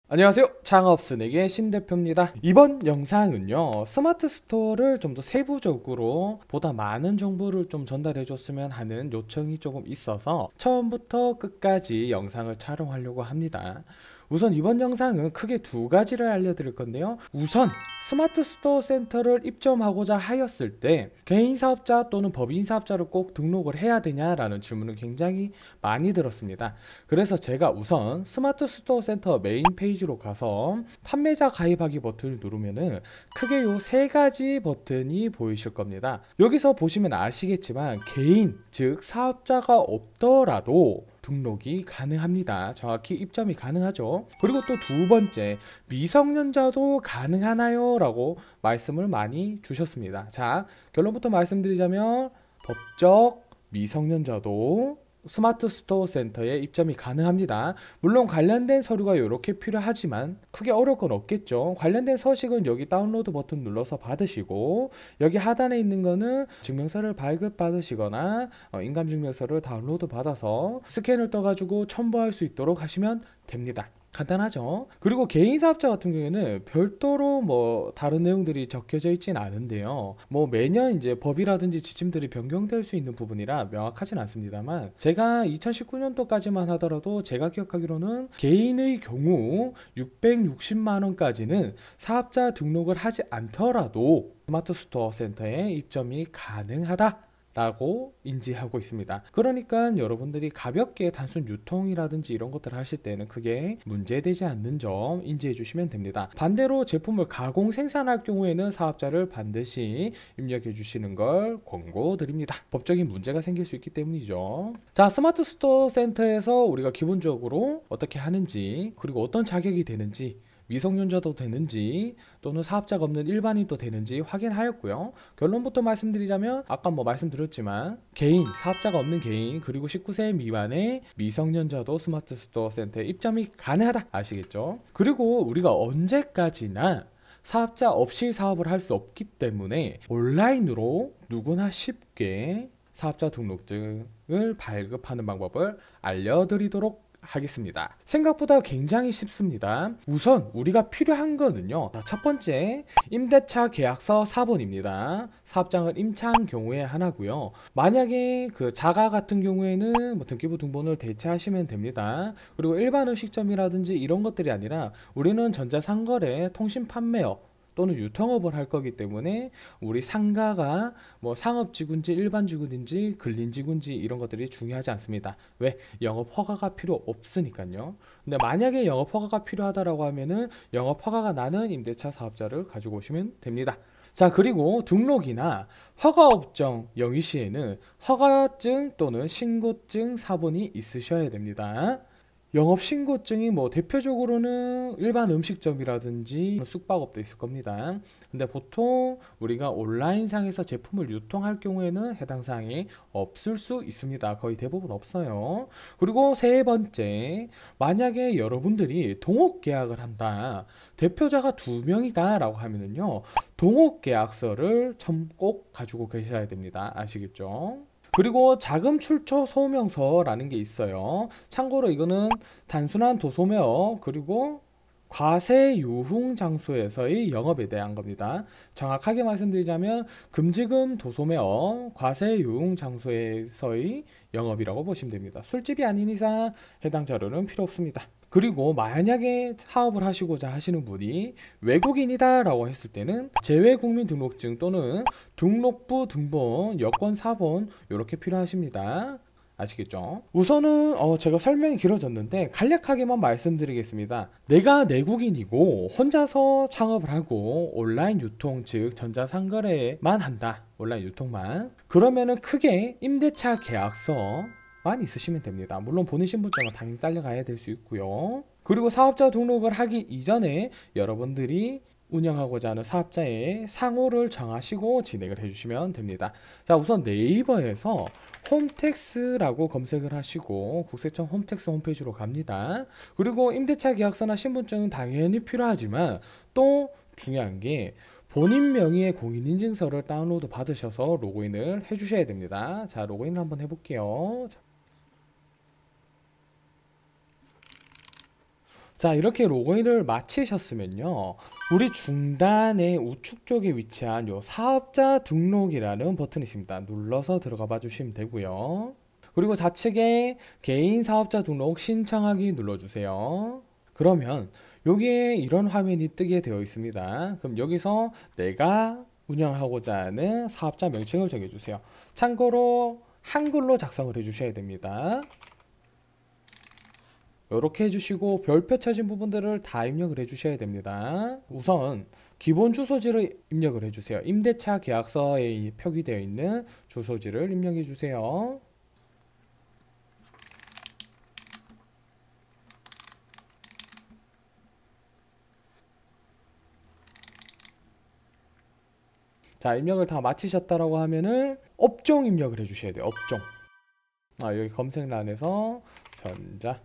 안녕하세요. 창업스낵의 신대표입니다. 이번 영상은요, 스마트 스토어를 좀 더 세부적으로 보다 많은 정보를 좀 전달해 줬으면 하는 요청이 조금 있어서 처음부터 끝까지 영상을 촬영하려고 합니다. 우선 이번 영상은 크게 두 가지를 알려드릴 건데요. 우선 스마트 스토어 센터를 입점하고자 하였을 때 개인 사업자 또는 법인 사업자를 꼭 등록을 해야 되냐라는 질문을 굉장히 많이 들었습니다. 그래서 제가 우선 스마트 스토어 센터 메인 페이지로 가서 판매자 가입하기 버튼을 누르면은 크게 요 세 가지 버튼이 보이실 겁니다. 여기서 보시면 아시겠지만 개인, 즉 사업자가 없더라도 등록이 가능합니다. 정확히 입점이 가능하죠. 그리고 또 두 번째, 미성년자도 가능하나요? 라고 말씀을 많이 주셨습니다. 자, 결론부터 말씀드리자면 법적 미성년자도 스마트 스토어 센터에 입점이 가능합니다. 물론 관련된 서류가 이렇게 필요하지만 크게 어려울 건 없겠죠. 관련된 서식은 여기 다운로드 버튼 눌러서 받으시고, 여기 하단에 있는 거는 증명서를 발급받으시거나 인감증명서를 다운로드 받아서 스캔을 떠가지고 첨부할 수 있도록 하시면 됩니다. 간단하죠. 그리고 개인 사업자 같은 경우에는 별도로 뭐 다른 내용들이 적혀져 있진 않은데요. 뭐 매년 이제 법이라든지 지침들이 변경될 수 있는 부분이라 명확하진 않습니다만, 제가 2019년도까지만 하더라도 제가 기억하기로는 개인의 경우 660만 원까지는 사업자 등록을 하지 않더라도 스마트 스토어 센터에 입점이 가능하다 라고 인지하고 있습니다. 그러니까 여러분들이 가볍게 단순 유통이라든지 이런 것들을 하실 때는 크게 문제되지 않는 점 인지해 주시면 됩니다. 반대로 제품을 가공 생산할 경우에는 사업자를 반드시 입력해 주시는 걸 권고드립니다. 법적인 문제가 생길 수 있기 때문이죠. 자, 스마트 스토어 센터에서 우리가 기본적으로 어떻게 하는지, 그리고 어떤 자격이 되는지, 미성년자도 되는지 또는 사업자가 없는 일반인도 되는지 확인하였고요. 결론부터 말씀드리자면 아까 뭐 말씀드렸지만 개인, 사업자가 없는 개인, 그리고 19세 미만의 미성년자도 스마트 스토어 센터에 입점이 가능하다 아시겠죠? 그리고 우리가 언제까지나 사업자 없이 사업을 할 수 없기 때문에 온라인으로 누구나 쉽게 사업자 등록증을 발급하는 방법을 알려드리도록 하겠습니다. 생각보다 굉장히 쉽습니다. 우선 우리가 필요한 거는요, 첫 번째, 임대차 계약서 사본입니다. 사업장을 임차한 경우에 하나고요. 만약에 그 자가 같은 경우에는 뭐 등기부 등본을 대체하시면 됩니다. 그리고 일반 음식점이라든지 이런 것들이 아니라 우리는 전자상거래, 통신판매업 또는 유통업을 할 거기 때문에 우리 상가가 뭐 상업지구인지 일반지구인지 근린지구인지 이런 것들이 중요하지 않습니다. 왜? 영업허가가 필요 없으니까요. 근데 만약에 영업허가가 필요하다라고 하면은 영업허가가 나는 임대차 사업자를 가지고 오시면 됩니다. 자, 그리고 등록이나 허가업종 영위 시에는 허가증 또는 신고증 사본이 있으셔야 됩니다. 영업신고증이 뭐 대표적으로는 일반 음식점이라든지 숙박업도 있을 겁니다. 근데 보통 우리가 온라인상에서 제품을 유통할 경우에는 해당 사항이 없을 수 있습니다. 거의 대부분 없어요. 그리고 세 번째, 만약에 여러분들이 동업계약을 한다, 대표자가 2명이다 라고 하면은요, 동업계약서를 꼭 가지고 계셔야 됩니다. 아시겠죠? 그리고 자금 출처 소명서라는 게 있어요. 참고로 이거는 단순한 도소매업, 그리고 과세 유흥 장소에서의 영업에 대한 겁니다. 정확하게 말씀드리자면 금지금 도소매업, 과세 유흥 장소에서의 영업이라고 보시면 됩니다. 술집이 아닌 이상 해당 자료는 필요 없습니다. 그리고 만약에 사업을 하시고자 하시는 분이 외국인이다 라고 했을 때는 재외국민등록증 또는 등록부 등본, 여권 사본 이렇게 필요하십니다. 아시겠죠? 우선은 제가 설명이 길어졌는데 간략하게만 말씀드리겠습니다. 내가 내국인이고 혼자서 창업을 하고 온라인 유통, 즉 전자상거래만 한다, 온라인 유통만, 그러면은 크게 임대차 계약서만 있으시면 됩니다. 물론 본인 신분증은 당연히 잘려가야 될 수 있고요. 그리고 사업자 등록을 하기 이전에 여러분들이 운영하고자 하는 사업자의 상호를 정하시고 진행을 해주시면 됩니다. 자, 우선 네이버에서 홈택스라고 검색을 하시고 국세청 홈택스 홈페이지로 갑니다. 그리고 임대차 계약서나 신분증은 당연히 필요하지만 또 중요한 게 본인 명의의 공인인증서를 다운로드 받으셔서 로그인을 해주셔야 됩니다. 자, 로그인을 한번 해볼게요. 자, 이렇게 로그인을 마치셨으면요. 우리 중단의 우측 쪽에 위치한 요 사업자 등록이라는 버튼이 있습니다. 눌러서 들어가 봐 주시면 되고요. 그리고 좌측에 개인 사업자 등록 신청하기 눌러주세요. 그러면 여기에 이런 화면이 뜨게 되어 있습니다. 그럼 여기서 내가 운영하고자 하는 사업자 명칭을 정해주세요. 참고로 한글로 작성을 해주셔야 됩니다. 이렇게 해주시고 별표 쳐진 부분들을 다 입력을 해주셔야 됩니다. 우선 기본 주소지를 입력을 해주세요. 임대차 계약서에 표기되어 있는 주소지를 입력해 주세요. 자, 입력을 다 마치셨다라고 하면은 업종 입력을 해주셔야 돼요. 업종. 여기 검색란에서 전자.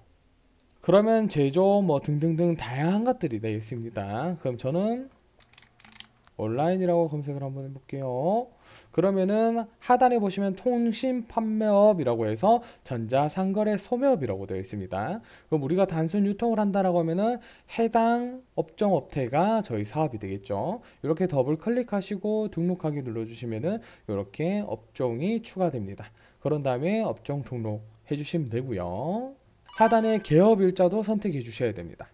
그러면 제조 뭐 등등등 다양한 것들이 되어 있습니다. 그럼 저는 온라인이라고 검색을 한번 해볼게요. 그러면은 하단에 보시면 통신 판매업이라고 해서 전자상거래 소매업이라고 되어 있습니다. 그럼 우리가 단순 유통을 한다라고 하면은 해당 업종 업태가 저희 사업이 되겠죠. 이렇게 더블 클릭하시고 등록하기 눌러주시면은 이렇게 업종이 추가됩니다. 그런 다음에 업종 등록 해주시면 되고요. 하단에 개업일자도 선택해 주셔야 됩니다.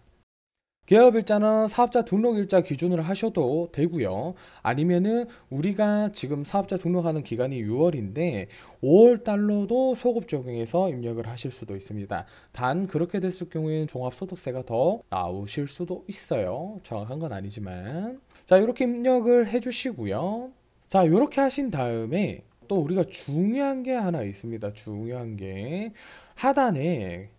개업일자는 사업자 등록일자 기준으로 하셔도 되고요. 아니면은 우리가 지금 사업자 등록하는 기간이 6월인데 5월달로도 소급 적용해서 입력을 하실 수도 있습니다. 단 그렇게 됐을 경우에는 종합소득세가 더 나오실 수도 있어요. 정확한 건 아니지만. 자, 이렇게 입력을 해주시고요. 자, 이렇게 하신 다음에 또 우리가 중요한 게 하나 있습니다. 중요한 게 하단에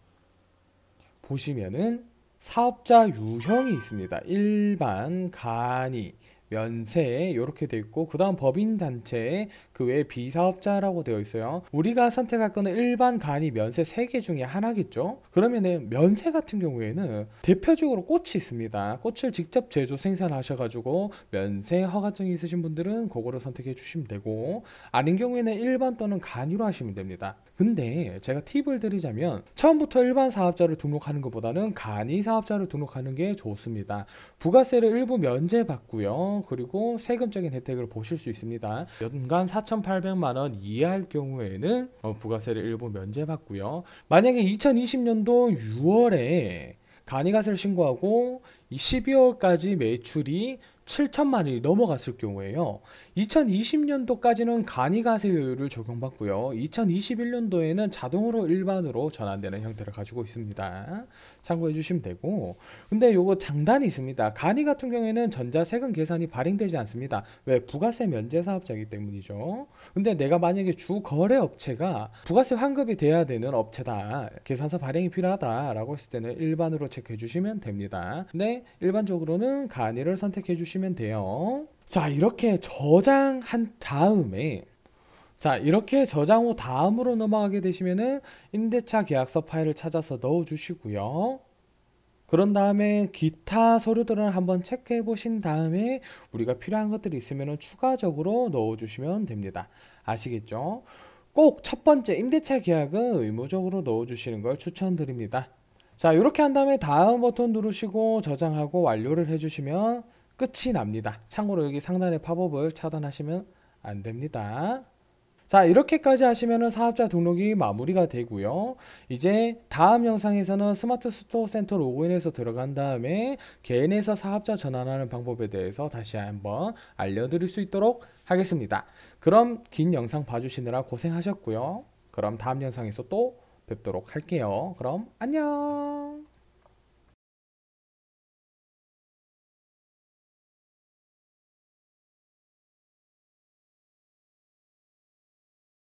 보시면은 사업자 유형이 있습니다. 일반, 간이, 면세 이렇게 되어 있고 그 다음 법인단체 그 외에 비사업자라고 되어 있어요. 우리가 선택할 거는 일반, 간이, 면세 3개 중에 하나겠죠. 그러면은 면세 같은 경우에는 대표적으로 꽃이 있습니다. 꽃을 직접 제조 생산하셔가지고 면세 허가증이 있으신 분들은 그거를 선택해 주시면 되고, 아닌 경우에는 일반 또는 간이로 하시면 됩니다. 근데 제가 팁을 드리자면 처음부터 일반 사업자를 등록하는 것보다는 간이 사업자를 등록하는 게 좋습니다. 부가세를 일부 면제받고요. 그리고 세금적인 혜택을 보실 수 있습니다. 연간 4,800만 원 이하일 경우에는 부가세를 일부 면제받고요. 만약에 2020년도 6월에 간이가세를 신고하고 12월까지 매출이 7천만 원이 넘어갔을 경우에요. 2020년도까지는 간이가세율을 적용받고요. 2021년도에는 자동으로 일반으로 전환되는 형태를 가지고 있습니다. 참고해 주시면 되고, 근데 요거 장단이 있습니다. 간이 같은 경우에는 전자세금 계산이 발행되지 않습니다. 왜? 부가세 면제 사업자이기 때문이죠. 근데 내가 만약에 주거래업체가 부가세 환급이 돼야 되는 업체다, 계산서 발행이 필요하다라고 했을 때는 일반으로 체크해 주시면 됩니다. 근데 일반적으로는 간이를 선택해 주시면 돼요. 자, 이렇게 저장한 다음에, 자, 이렇게 저장 후 다음으로 넘어가게 되시면은 임대차 계약서 파일을 찾아서 넣어 주시고요. 그런 다음에 기타 서류들을 한번 체크해 보신 다음에 우리가 필요한 것들이 있으면 추가적으로 넣어 주시면 됩니다. 아시겠죠? 꼭 첫 번째 임대차 계약은 의무적으로 넣어 주시는 걸 추천드립니다. 자, 이렇게 한 다음에 다음 버튼 누르시고 저장하고 완료를 해주시면 끝이 납니다. 참고로 여기 상단의 팝업을 차단하시면 안 됩니다. 자, 이렇게까지 하시면 사업자 등록이 마무리가 되고요. 이제 다음 영상에서는 스마트 스토어 센터 로그인해서 들어간 다음에 개인에서 사업자 전환하는 방법에 대해서 다시 한번 알려드릴 수 있도록 하겠습니다. 그럼 긴 영상 봐주시느라 고생하셨고요. 그럼 다음 영상에서 또 뵙도록 할게요. 그럼 안녕.